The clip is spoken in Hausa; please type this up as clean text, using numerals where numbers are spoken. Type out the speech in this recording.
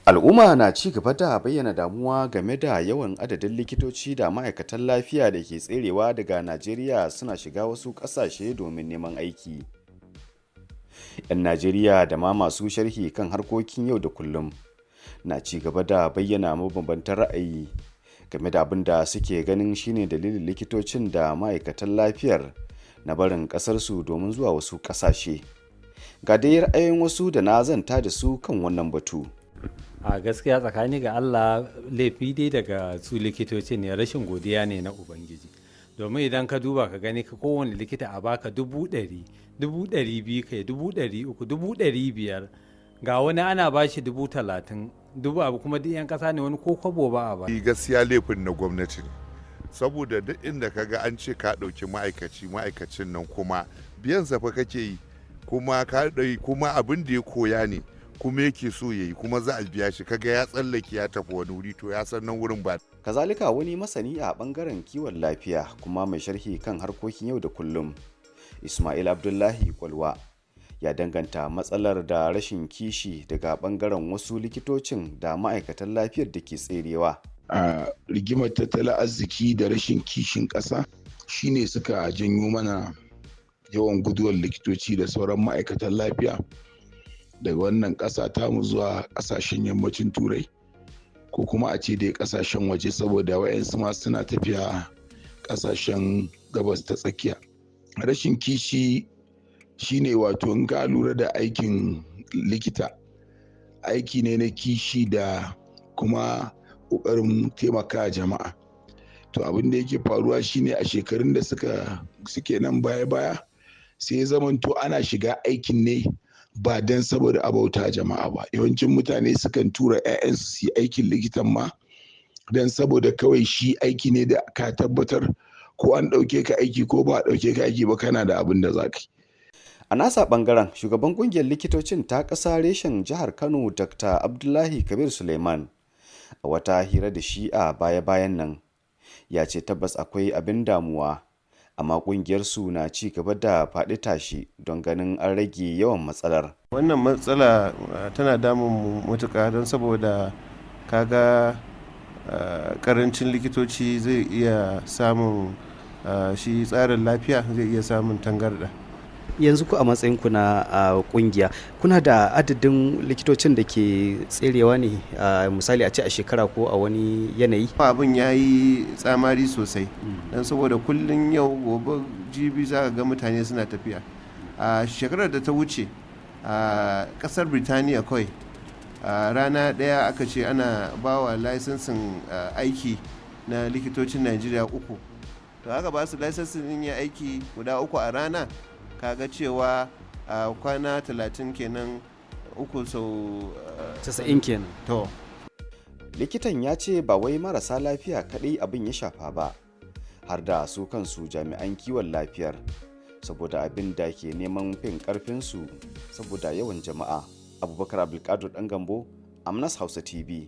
Al'umma na ci gaba da bayyana damuwa game da yawan adadin likitoci da ma'aikatan lafiya da ke tserewa daga Najeriya suna shiga wasu ƙasashe domin neman aiki. 'Yan Najeriya da ma masu sharhi kan harkokin yau da kullum na ci gaba da bayyana mabambantan ra'ayi game da abin da suke ganin shine dalilin likitocin da ma'aikatan lafiyar na barin ƙasarsu domin zuwa wasu ƙasashe. Ga dai ra'ayoyin wasu da na zanta da su kan wannan batu. A gaskiya tsakani ga Allah laifi dai daga su likitoci ne, rashin godiya ne na Ubangiji. Domin idan ka duba ka gani ka kowane likita a baka 100,000, 200,000 kai 300,000, 500,000, ga wani ana bashi 30,000, dubu abu kuma duk 'yan kasa ne, wani ko kwabo ba a ba. Gaskiya laifin na gwamnati ne, saboda duk inda ka ga an ce ka ɗauki ma'aikacin nan kuma biyan safa kake yi, kuma ka ɗauki kuma abin da ya koya ne kuma yake so ya yi kuma za a biya shi, kaga ya tsallake ya tafi wani wuri to ya san nan wurin ba. Kazalika wani masani a bangaren kiwon lafiya kuma mai sharhi kan harkokin yau da kullum, Ismail Abdullahi Kwalwa, ya danganta matsalar da rashin kishi daga bangaren wasu likitocin da ma'aikatan lafiyar da ke tserewa. A rigimar tattalin arziki da rashin kishin ƙasa shine suka janyo mana yawan guduwar likitoci da sauran ma'aikatan lafiya daga wannan ƙasa tamu zuwa ƙasashen yammacin turai ko kuma a ce dai ƙasashen waje, saboda wayansu ma suna tafiya ƙasashen gabas ta tsakiya. Rashin kishi shine wato in ka lura da aikin likita, aiki ne na kishi da kuma ƙoƙarin taimaka jama'a. To abin da yake faruwa shine a shekarun da suke nan baya-baya sai zamanto ana shiga aikin ne ba don saboda abauta jama'a ba. Yawancin mutane sukan tura 'ya'yansu su yi aikin likitan ma don saboda kawai shi aiki ne da ka tabbatar ko an ɗauke ka aiki ko ba a ɗauke ka aiki ba kana da abin da za ka yi. A nasa ɓangaren shugaban ƙungiyar likitocin ta ƙasa reshen jihar Kano Dr. Abdullahi Kabir Suleiman a wata hira da shi a baya-bayan nan ya ce tabbas akwai abin damuwa, amma ƙungiyarsu na ci gaba da faɗi tashi don ganin an rage yawan matsalar. Wannan matsala tana damun mu matuƙa don saboda kaga ƙarancin likitoci zai iya samun shi tsarin lafiya zai iya samun tangarɗa. Yanzu ku a matsayinku na kungiya kuna da adadin likitocin da ke tserewa ne, misali a ce a shekara ko a wani yanayi? Abin ya yi tsamari sosai don saboda kullum yau gobe jibi za ga mutane suna tafiya. A shekarar da ta wuce a kasar Birtaniya kawai rana ɗaya aka ce ana bawa laisensin aiki na likitocin Najeriya 3. To haka ba su laisensin yin aiki guda 3 a rana, kaga cewa a kwana 30 kenan 3 sau 90 kenan. To likitan ya ce ba wai marasa lafiya kaɗai abin ya shafa ba, har da su kansu jami'an kiwon lafiyar, saboda abin da ke neman fin ƙarfinsu saboda yawan jama'a. Abubakar Abdulkadir ɗan Gambo, Amnas Hausa TV.